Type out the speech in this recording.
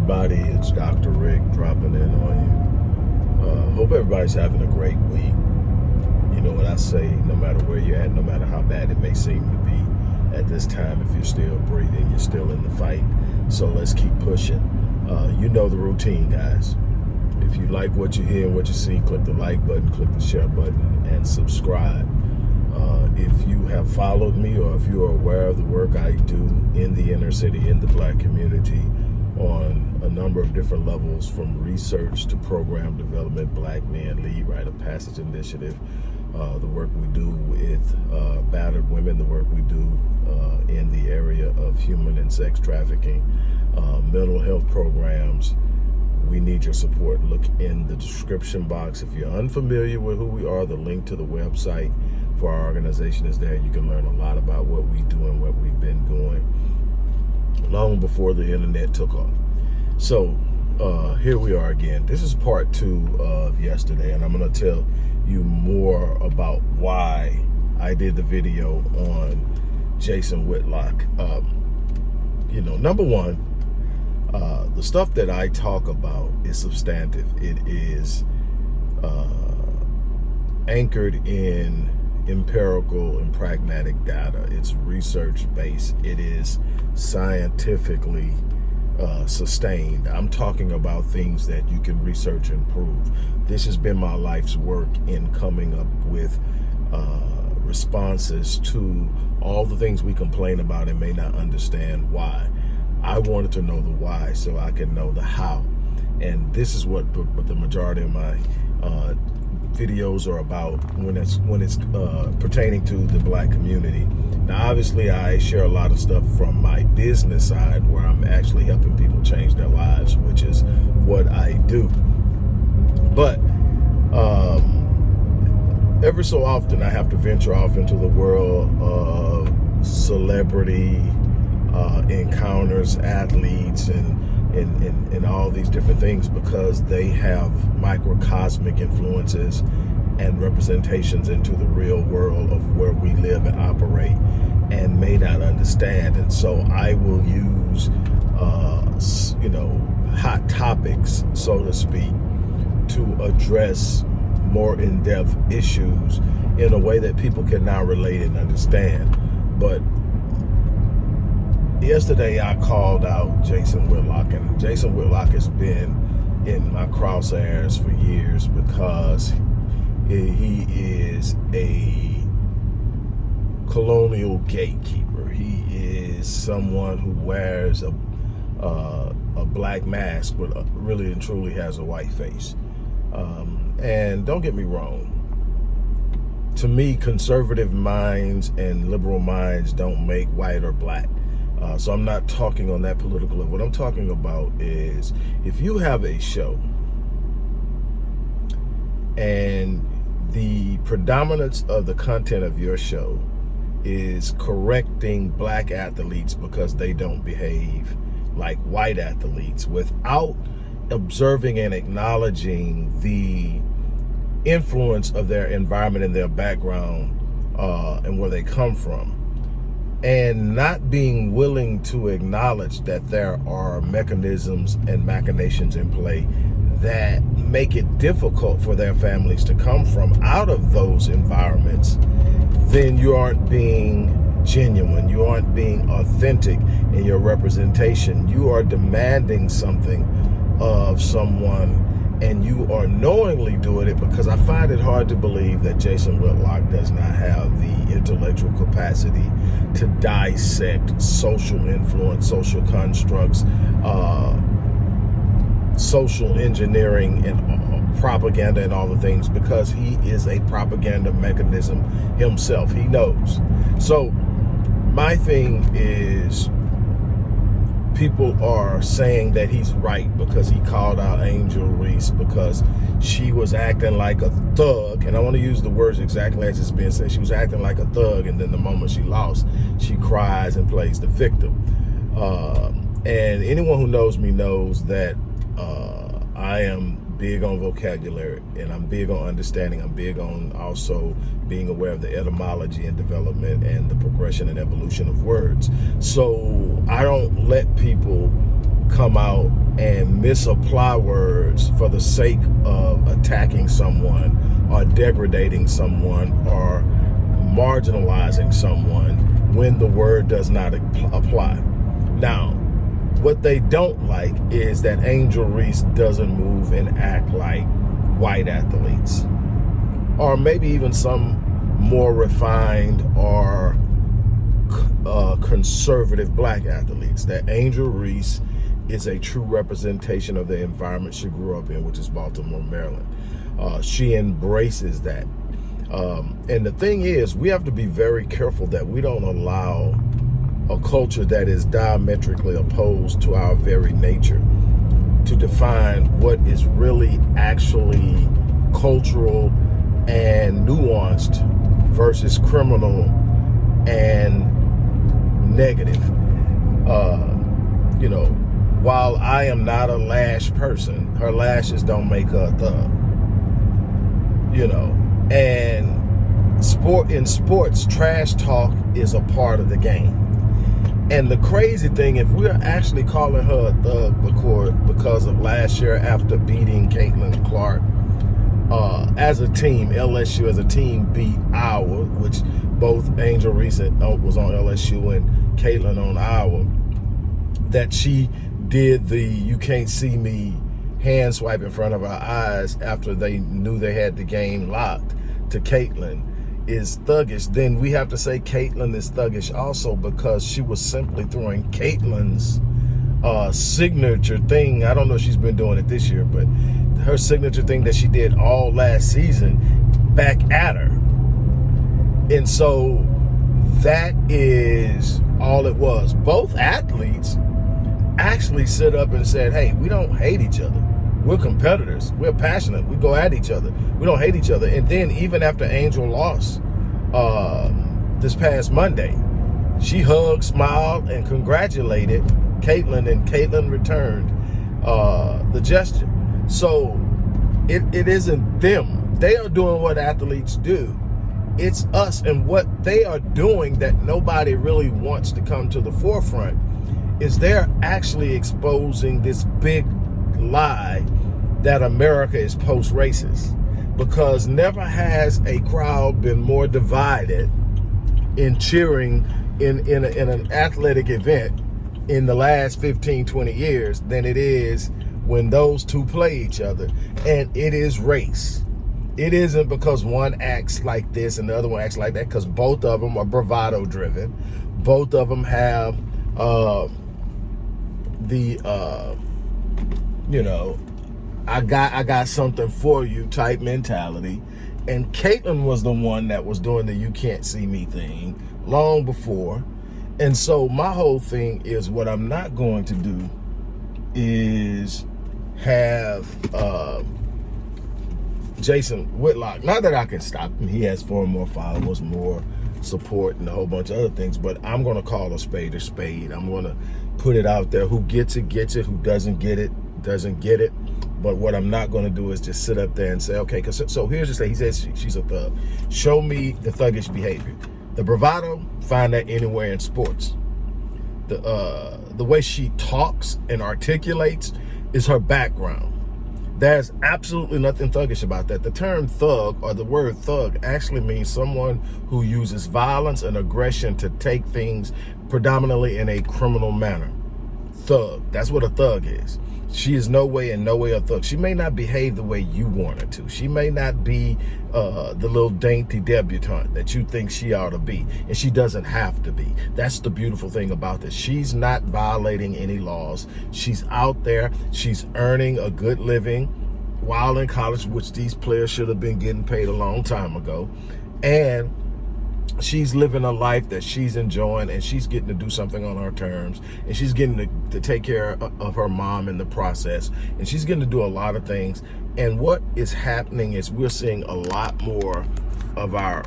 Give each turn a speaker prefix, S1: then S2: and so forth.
S1: everybody, it's Dr. Rick dropping in on you. Hope everybody's having a great week. You know what I say, no matter where you're at, no matter how bad it may seem to be at this time, if you're still breathing, you're still in the fight. So let's keep pushing. You know the routine, guys. If you like what you hear and what you see, click the like button, click the share button, and subscribe. If you have followed me or if you are aware of the work I do in the inner city, in the Black community, on a number of different levels, from research to program development, Black Men Lead, Rite of Passage Initiative, the work we do with battered women, the work we do in the area of human and sex trafficking, mental health programs, we need your support. Look in the description box. If you're unfamiliar with who we are, the link to the website for our organization is there. You can learn a lot about what we do and what we've been doing long before the internet took off. So here we are again. This is part 2 of yesterday, and I'm going to tell you more about why I did the video on Jason Whitlock. Number one, the stuff that I talk about is substantive. It is anchored in empirical and pragmatic data. It's research-based. It is scientifically sustained. I'm talking about things that you can research and prove. This has been my life's work in coming up with responses to all the things we complain about and may not understand why. I wanted to know the why so I can know the how. And this is what the majority of my videos are about when it's pertaining to the Black community. Now, obviously, I share a lot of stuff from my business side where I'm actually helping people change their lives, which is what I do. But every so often, I have to venture off into the world of celebrity encounters, athletes, and all these different things, because they have microcosmic influences and representations into the real world of where we live and operate and may not understand. And so I will use hot topics, so to speak, to address more in-depth issues in a way that people can now relate and understand. But yesterday, I called out Jason Whitlock, and Jason Whitlock has been in my crosshairs for years because he is a colonial gatekeeper. He is someone who wears a black mask, but really and truly has a white face. And don't get me wrong. To me, conservative minds and liberal minds don't make white or black. So I'm not talking on that political level. What I'm talking about is, if you have a show and the predominance of the content of your show is correcting black athletes because they don't behave like white athletes, without observing and acknowledging the influence of their environment and their background and where they come from, and not being willing to acknowledge that there are mechanisms and machinations in play that make it difficult for their families to come from out of those environments, then you aren't being genuine. You aren't being authentic in your representation. You are demanding something of someone, and you are knowingly doing it, because I find it hard to believe that Jason Whitlock does not have the intellectual capacity to dissect social influence, social constructs, social engineering, and propaganda, and all the things, because he is a propaganda mechanism himself. He knows. So my thing is, people are saying that he's right because he called out Angel Reese because she was acting like a thug. And I want to use the words exactly as it's been said. She was acting like a thug, and then the moment she lost, she cries and plays the victim. And anyone who knows me knows that I am big on vocabulary, and I'm big on understanding. I'm big on also being aware of the etymology and development and the progression and evolution of words. So I don't let people come out and misapply words for the sake of attacking someone or degrading someone or marginalizing someone when the word does not apply. Now, what they don't like is that Angel Reese doesn't move and act like white athletes, or maybe even some more refined or conservative black athletes. That Angel Reese is a true representation of the environment she grew up in, which is Baltimore, Maryland. She embraces that. And the thing is, we have to be very careful that we don't allow a culture that is diametrically opposed to our very nature to define what is really actually cultural and nuanced versus criminal and negative. You know, while I am not a lash person, her lashes don't make her a thug. You know, and in sports, trash talk is a part of the game. And the crazy thing, if we're actually calling her a thug because of last year after beating Caitlin Clark, as a team, LSU as a team beat Iowa, which both Angel Reese was on LSU and Caitlin on Iowa, that she did the "you can't see me" hand swipe in front of our eyes after they knew they had the game locked to Caitlin is thuggish. Then we have to say Caitlin is thuggish also because she was simply throwing Caitlin's signature thing. I don't know if she's been doing it this year, but her signature thing that she did all last season back at her. And so that is all it was. Both athletes actually stood up and said, hey, we don't hate each other. We're competitors. We're passionate. We go at each other. We don't hate each other. And then even after Angel lost this past Monday, she hugged, smiled, and congratulated Caitlin, and Caitlin returned the gesture. So it isn't them. They are doing what athletes do. It's us, and what they are doing that nobody really wants to come to the forefront is they're actually exposing this big lie that America is post-racist, because never has a crowd been more divided in cheering in an athletic event in the last 15, 20 years than it is when those two play each other. And it is race. It isn't because one acts like this and the other one acts like that, because both of them are bravado driven. Both of them have you know, I got something for you type mentality. And Caitlin was the one that was doing the "you can't see me" thing long before. And so my whole thing is, what I'm not going to do is have Jason Whitlock, not that I can stop him, he has 4 more followers, more support, and a whole bunch of other things, but I'm going to call a spade a spade. I'm going to put it out there. Who gets it, gets it. Who doesn't get it, doesn't get it. But what I'm not going to do is just sit up there and say, okay, so here's the thing. He says she's a thug. Show me the thuggish behavior. The bravado, find that anywhere in sports. The way she talks and articulates is her background. There's absolutely nothing thuggish about that. The term thug, or the word thug, actually means someone who uses violence and aggression to take things predominantly in a criminal manner. Thug, that's what a thug is. She is in no way a thug. She may not behave the way you want her to. She may not be the little dainty debutante that you think she ought to be, and she doesn't have to be. That's the beautiful thing about this. She's not violating any laws. She's out there. She's earning a good living while in college, which these players should have been getting paid a long time ago. And she's living a life that she's enjoying, and she's getting to do something on her terms, and she's getting to take care of her mom in the process, and she's getting to do a lot of things. And what is happening is we're seeing a lot more of our